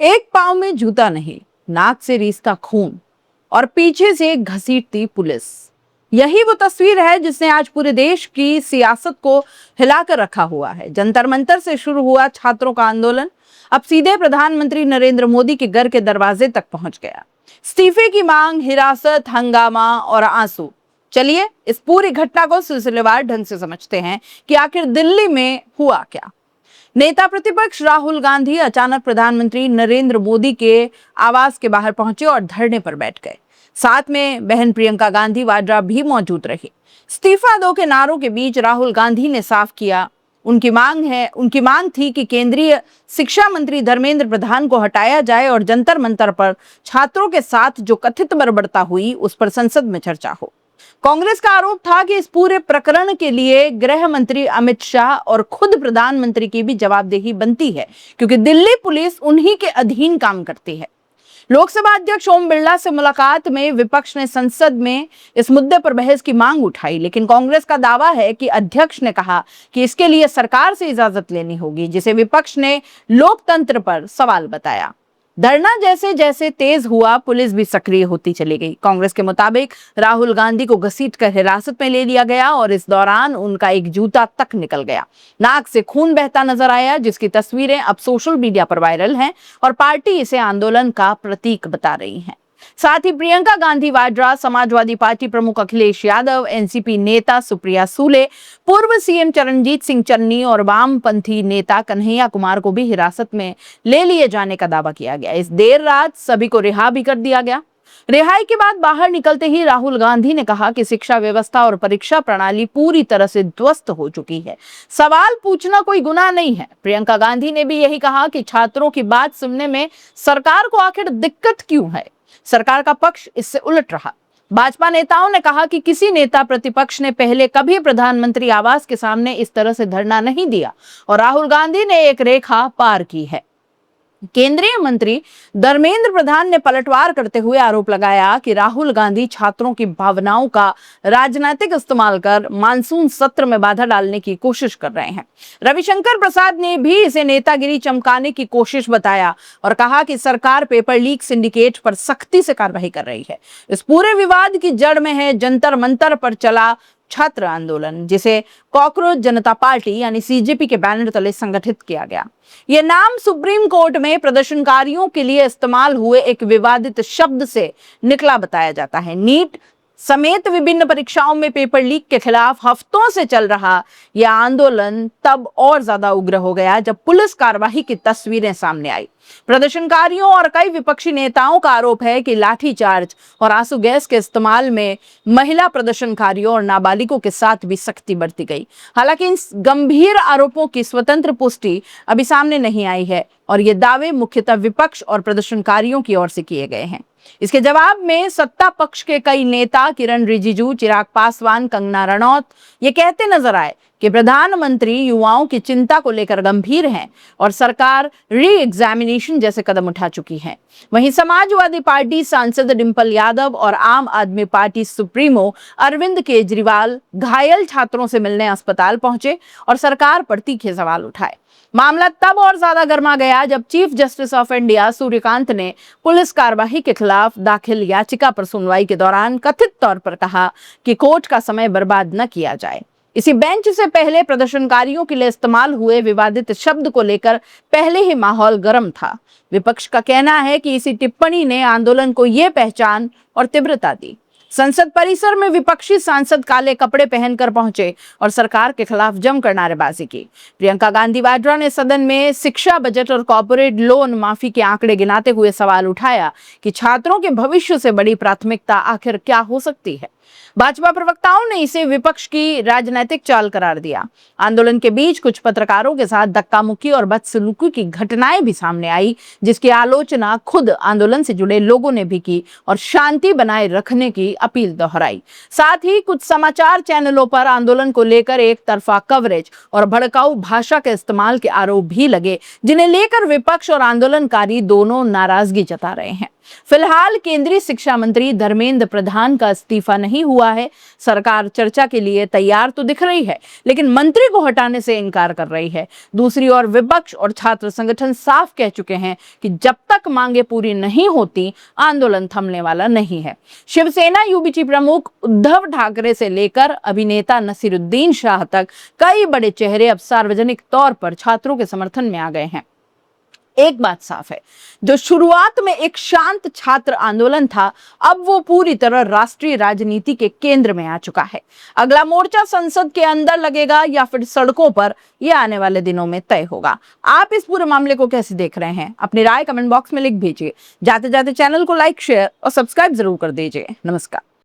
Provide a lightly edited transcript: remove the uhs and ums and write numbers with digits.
एक पांव में जूता नहीं, नाक से रीसता खून और पीछे से घसीटती पुलिस। यही वो तस्वीर है जिसने आज पूरे देश की सियासत को हिलाकर रखा हुआ है। जंतर मंतर से शुरू हुआ छात्रों का आंदोलन अब सीधे प्रधानमंत्री नरेंद्र मोदी के घर के दरवाजे तक पहुंच गया। इस्तीफे की मांग, हिरासत, हंगामा और आंसू। चलिए इस पूरी घटना को सिलसिलेवार ढंग से समझते हैं कि आखिर दिल्ली में हुआ क्या। नेता प्रतिपक्ष राहुल गांधी अचानक प्रधानमंत्री नरेंद्र मोदी के आवास के बाहर पहुंचे और धरने पर बैठ गए। साथ में बहन प्रियंका गांधी वाड्रा भी मौजूद रही। इस्तीफा दो के नारों के बीच राहुल गांधी ने साफ किया, उनकी मांग थी कि केंद्रीय शिक्षा मंत्री धर्मेंद्र प्रधान को हटाया जाए और जंतर मंतर पर छात्रों के साथ जो कथित बर्बरता हुई उस पर संसद में चर्चा हो। कांग्रेस का आरोप था कि इस पूरे प्रकरण के लिए गृह मंत्री अमित शाह और खुद प्रधानमंत्री की भी जवाबदेही बनती है, क्योंकि दिल्ली पुलिस उन्हीं के अधीन काम करती है। लोकसभा अध्यक्ष ओम बिरला से मुलाकात में विपक्ष ने संसद में इस मुद्दे पर बहस की मांग उठाई, लेकिन कांग्रेस का दावा है कि अध्यक्ष ने कहा कि इसके लिए सरकार से इजाजत लेनी होगी, जिसे विपक्ष ने लोकतंत्र पर सवाल बताया। धरना जैसे जैसे तेज हुआ, पुलिस भी सक्रिय होती चली गई। कांग्रेस के मुताबिक राहुल गांधी को घसीटकर हिरासत में ले लिया गया और इस दौरान उनका एक जूता तक निकल गया। नाक से खून बहता नजर आया, जिसकी तस्वीरें अब सोशल मीडिया पर वायरल हैं और पार्टी इसे आंदोलन का प्रतीक बता रही है। साथ ही प्रियंका गांधी वाड्रा, समाजवादी पार्टी प्रमुख अखिलेश यादव, एनसीपी नेता सुप्रिया सूले, पूर्व सीएम चरणजीत सिंह चन्नी और वामपंथी नेता कन्हैया कुमार को भी हिरासत में ले लिए जाने का दावा किया गया। इस देर रात सभी को रिहा भी कर दिया गया। रिहाई के बाद बाहर निकलते ही राहुल गांधी ने कहा कि शिक्षा व्यवस्था और परीक्षा प्रणाली पूरी तरह से ध्वस्त हो चुकी है। सवाल पूछना कोई गुनाह नहीं है। प्रियंका गांधी ने भी यही कहा कि छात्रों की बात सुनने में सरकार को आखिर दिक्कत क्यों है। सरकार का पक्ष इससे उलट रहा। भाजपा नेताओं ने कहा कि किसी नेता प्रतिपक्ष ने पहले कभी प्रधानमंत्री आवास के सामने इस तरह से धरना नहीं दिया और राहुल गांधी ने एक रेखा पार की है। केंद्रीय मंत्री धर्मेंद्र प्रधान ने पलटवार करते हुए आरोप लगाया कि राहुल गांधी छात्रों की भावनाओं का राजनीतिक इस्तेमाल कर मानसून सत्र में बाधा डालने की कोशिश कर रहे हैं। रविशंकर प्रसाद ने भी इसे नेतागिरी चमकाने की कोशिश बताया और कहा कि सरकार पेपर लीक सिंडिकेट पर सख्ती से कार्रवाई कर रही है। इस पूरे विवाद की जड़ में है जंतर मंतर पर चला छात्र आंदोलन, जिसे कॉकरोच जनता पार्टी यानी सीजेपी के बैनर तले संगठित किया गया। यह नाम सुप्रीम कोर्ट में प्रदर्शनकारियों के लिए इस्तेमाल हुए एक विवादित शब्द से निकला बताया जाता है। नीट समेत विभिन्न परीक्षाओं में पेपर लीक के खिलाफ हफ्तों से चल रहा यह आंदोलन तब और ज्यादा उग्र हो गया जब पुलिस कार्रवाई की तस्वीरें सामने आई। प्रदर्शनकारियों और कई विपक्षी नेताओं का आरोप है कि लाठीचार्ज और आंसू गैस के इस्तेमाल में महिला प्रदर्शनकारियों और नाबालिगों के साथ भी सख्ती बरती गई। हालांकि इन गंभीर आरोपों की स्वतंत्र पुष्टि अभी सामने नहीं आई है और ये दावे मुख्यतः विपक्ष और प्रदर्शनकारियों की ओर से किए गए हैं। इसके जवाब में सत्ता पक्ष के कई नेता किरण रिजिजू, चिराग पासवान, कंगना रनौत ये कहते नजर आए कि प्रधानमंत्री युवाओं की चिंता को लेकर गंभीर हैं और सरकार री एग्जामिनेशन जैसे कदम उठा चुकी है। वहीं समाजवादी पार्टी सांसद डिंपल यादव और आम आदमी पार्टी सुप्रीमो अरविंद केजरीवाल घायल छात्रों से मिलने अस्पताल पहुंचे और सरकार पर तीखे सवाल उठाए। मामला तब और ज्यादा गर्मा गया जब chief justice of India Suryakant ने पुलिस कार्रवाई के खिलाफ दाखिल याचिका पर सुनवाई के दौरान कथित तौर पर कहा कि कोर्ट का समय बर्बाद न किया जाए। इसी बेंच से पहले प्रदर्शनकारियों के लिए इस्तेमाल हुए विवादित शब्द को लेकर पहले ही माहौल गर्म था। विपक्ष का कहना है कि इसी टिप्पणी ने आंदोलन को यह पहचान और तीव्रता दी। संसद परिसर में विपक्षी सांसद काले कपड़े पहनकर पहुंचे और सरकार के खिलाफ जमकर नारेबाजी की। प्रियंका गांधी वाड्रा ने सदन में शिक्षा बजट और कॉर्पोरेट लोन माफी के आंकड़े गिनाते हुए सवाल उठाया कि छात्रों के भविष्य से बड़ी प्राथमिकता आखिर क्या हो सकती है। भाजपा प्रवक्ताओं ने इसे विपक्ष की राजनीतिक चाल करार दिया। आंदोलन के बीच कुछ पत्रकारों के साथ धक्का मुक्की और बदसलूकी की घटनाएं भी सामने आई, जिसकी आलोचना खुद आंदोलन से जुड़े लोगों ने भी की और शांति बनाए रखने की अपील दोहराई। साथ ही कुछ समाचार चैनलों पर आंदोलन को लेकर एक तरफा कवरेज और भड़काऊ भाषा के इस्तेमाल के आरोप भी लगे, जिन्हें लेकर विपक्ष और आंदोलनकारी दोनों नाराजगी जता रहे हैं। फिलहाल केंद्रीय शिक्षा मंत्री धर्मेंद्र प्रधान का इस्तीफा नहीं हुआ है। सरकार चर्चा के लिए तैयार तो दिख रही है, लेकिन मंत्री को हटाने से इनकार कर रही है। दूसरी ओर विपक्ष और छात्र संगठन साफ कह चुके हैं कि जब तक मांगे पूरी नहीं होती, आंदोलन थमने वाला नहीं है। शिवसेना यूबीटी प्रमुख उद्धव ठाकरे से लेकर अभिनेता नसीरुद्दीन शाह तक कई बड़े चेहरे अब सार्वजनिक तौर पर छात्रों के समर्थन में आ गए हैं। एक बात साफ है, जो शुरुआत में एक शांत छात्र आंदोलन था, अब वो पूरी तरह राष्ट्रीय राजनीति के केंद्र में आ चुका है। अगला मोर्चा संसद के अंदर लगेगा या फिर सड़कों पर, यह आने वाले दिनों में तय होगा। आप इस पूरे मामले को कैसे देख रहे हैं? अपनी राय कमेंट बॉक्स में लिख भेजिए। जाते जाते चैनल को लाइक, शेयर और सब्सक्राइब जरूर कर दीजिए। नमस्कार।